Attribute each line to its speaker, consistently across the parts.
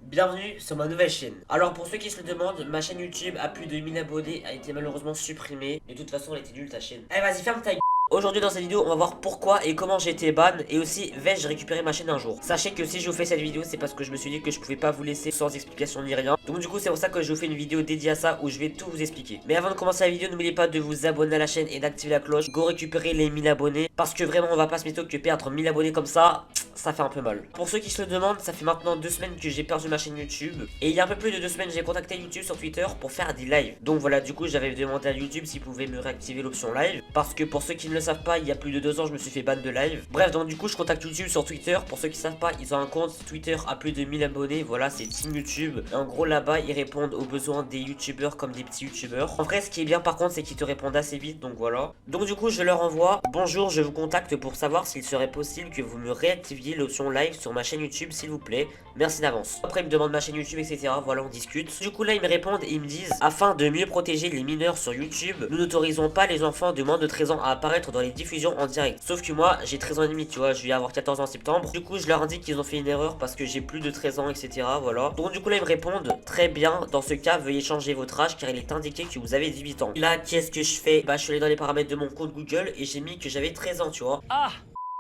Speaker 1: Bienvenue sur ma nouvelle chaîne. Alors pour ceux qui se le demandent, ma chaîne YouTube a plus de 1000 abonnés, a été malheureusement supprimée. De toute façon elle était nulle ta chaîne. Allez vas-y ferme ta gueule. Aujourd'hui dans cette vidéo on va voir pourquoi et comment j'ai été ban et aussi vais-je récupérer ma chaîne un jour. Sachez que si je vous fais cette vidéo c'est parce que je me suis dit que je pouvais pas vous laisser sans explication ni rien. Donc du coup c'est pour ça que je vous fais une vidéo dédiée à ça où je vais tout vous expliquer. Mais avant de commencer la vidéo n'oubliez pas de vous abonner à la chaîne et d'activer la cloche. Go récupérer les 1000 abonnés parce que vraiment on va pas se mytho que perdre 1000 abonnés comme ça fait un peu mal. Pour ceux qui se le demandent, ça fait maintenant 2 semaines que j'ai perdu ma chaîne YouTube. Et il y a un peu plus de 2 semaines, j'ai contacté YouTube sur Twitter pour faire des lives. Donc voilà, du coup, j'avais demandé à YouTube s'il pouvait me réactiver l'option live. Parce que pour ceux qui ne le savent pas, il y a plus de 2 ans, je me suis fait ban de live. Bref, donc du coup, je contacte YouTube sur Twitter. Pour ceux qui ne savent pas, ils ont un compte Twitter à plus de 1000 abonnés. Voilà, c'est Team YouTube. Et en gros, là-bas, ils répondent aux besoins des YouTubeurs comme des petits YouTubeurs. En vrai, ce qui est bien par contre, c'est qu'ils te répondent assez vite. Donc voilà. Donc du coup, je leur envoie: bonjour, je vous contacte pour savoir s'il serait possible que vous me réactiviez l'option live sur ma chaîne YouTube s'il vous plaît, merci d'avance. Après ils me demandent ma chaîne YouTube etc, voilà on discute. Du coup là ils me répondent et ils me disent: afin de mieux protéger les mineurs sur YouTube, nous n'autorisons pas les enfants de moins de 13 ans à apparaître dans les diffusions en direct. Sauf que moi j'ai 13 ans et demi tu vois, je vais avoir 14 ans en septembre. Du coup je leur indique qu'ils ont fait une erreur parce que j'ai plus de 13 ans etc, voilà. Donc du coup là ils me répondent: très bien, dans ce cas veuillez changer votre âge car il est indiqué que vous avez 18 ans. Là qu'est-ce que je fais? Bah je suis allé dans les paramètres de mon compte Google et j'ai mis que j'avais 13 ans tu vois. Ah,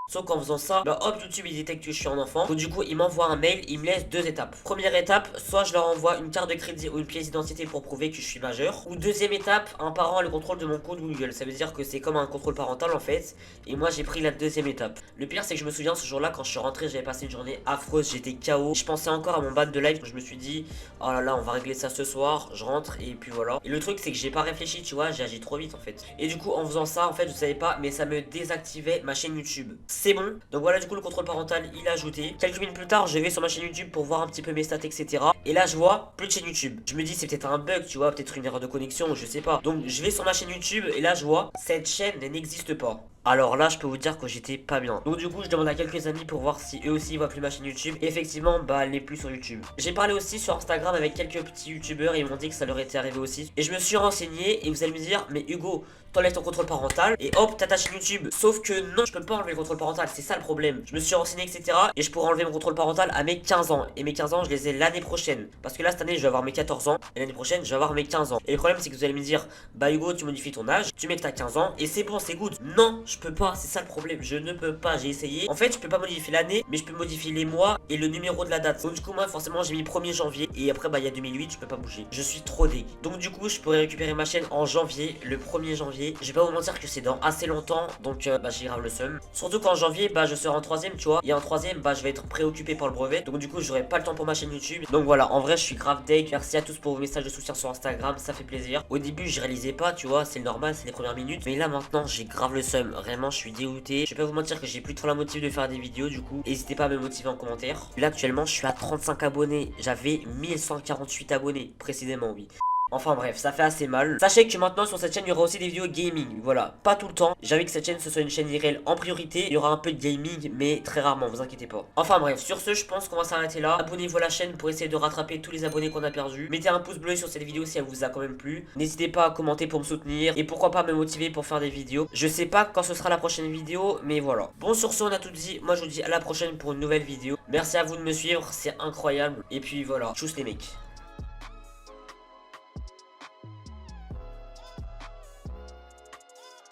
Speaker 1: sauf qu'en faisant ça, bah hop, YouTube il détecte que je suis un enfant. Donc du coup il m'envoie un mail, il me laisse 2 étapes. Première étape, soit je leur envoie une carte de crédit ou une pièce d'identité pour prouver que je suis majeur. Ou deuxième étape, un parent a le contrôle de mon compte Google. Ça veut dire que c'est comme un contrôle parental en fait. Et moi j'ai pris la deuxième étape. Le pire c'est que je me souviens ce jour là quand je suis rentré, j'avais passé une journée affreuse, j'étais KO. Je pensais encore à mon ban de live, je me suis dit oh là là on va régler ça ce soir. Je rentre et puis voilà. Et le truc c'est que j'ai pas réfléchi tu vois, j'ai agi trop vite en fait. Et du coup en faisant ça en fait je savais pas mais ça me désactivait ma chaîne YouTube. C'est bon. Donc voilà du coup le contrôle parental il est ajouté. Quelques minutes plus tard je vais sur ma chaîne YouTube pour voir un petit peu mes stats etc. Et là je vois plus de chaîne YouTube. Je me dis c'est peut-être un bug tu vois, peut-être une erreur de connexion, je sais pas. Donc je vais sur ma chaîne YouTube et là je vois cette chaîne n'existe pas. Alors là je peux vous dire que j'étais pas bien. Donc du coup je demande à quelques amis pour voir si eux aussi voient plus ma chaîne YouTube. Et effectivement bah elle n'est plus sur YouTube. J'ai parlé aussi sur Instagram avec quelques petits youtubeurs et ils m'ont dit que ça leur était arrivé aussi. Et je me suis renseigné et vous allez me dire mais Hugo t'enlèves ton contrôle parental et hop t'as ta chaîne YouTube. Sauf que non je peux pas enlever le contrôle parental, c'est ça le problème. Je me suis renseigné etc. Et je pourrais enlever mon contrôle parental à mes 15 ans. Et mes 15 ans je les ai l'année prochaine. Parce que là cette année je vais avoir mes 14 ans. Et l'année prochaine je vais avoir mes 15 ans. Et le problème c'est que vous allez me dire bah Hugo tu modifies ton âge, tu mets que t'as 15 ans et c'est bon c'est good. Non je peux pas, c'est ça le problème, je ne peux pas, j'ai essayé. En fait je peux pas modifier l'année mais je peux modifier les mois et le numéro de la date. Donc du coup moi forcément j'ai mis 1er janvier. Et après bah il y a 2008 je peux pas bouger. Je suis trop dégue. Donc du coup je pourrais récupérer ma chaîne en janvier, le 1er janvier. Je vais pas vous mentir que c'est dans assez longtemps. Donc bah j'ai grave le seum. Surtout qu'en janvier bah je serai en 3ème tu vois. Et en 3ème bah je vais être préoccupé par le brevet. Donc du coup j'aurai pas le temps pour ma chaîne YouTube. Donc voilà en vrai je suis grave deg. Merci à tous pour vos messages de soutien sur Instagram, ça fait plaisir. Au début je réalisais pas tu vois, c'est normal, c'est les premières minutes. Mais là maintenant j'ai grave le seum. Vraiment je suis dégoûté. Je vais pas vous mentir que j'ai plus trop la motive de faire des vidéos du coup. N'hésitez pas à me motiver en commentaire. Là actuellement je suis à 35 abonnés. J'avais 1148 abonnés précisément oui. Enfin bref, ça fait assez mal. Sachez que maintenant sur cette chaîne il y aura aussi des vidéos gaming. Voilà, pas tout le temps. J'ai envie que cette chaîne ce soit une chaîne IRL en priorité. Il y aura un peu de gaming mais très rarement, vous inquiétez pas. Enfin bref, sur ce je pense qu'on va s'arrêter là. Abonnez-vous à la chaîne pour essayer de rattraper tous les abonnés qu'on a perdus. Mettez un pouce bleu sur cette vidéo si elle vous a quand même plu. N'hésitez pas à commenter pour me soutenir. Et pourquoi pas me motiver pour faire des vidéos. Je sais pas quand ce sera la prochaine vidéo mais voilà. Bon sur ce on a tout dit. Moi je vous dis à la prochaine pour une nouvelle vidéo. Merci à vous de me suivre, c'est incroyable. Et puis voilà, tchuss les mecs.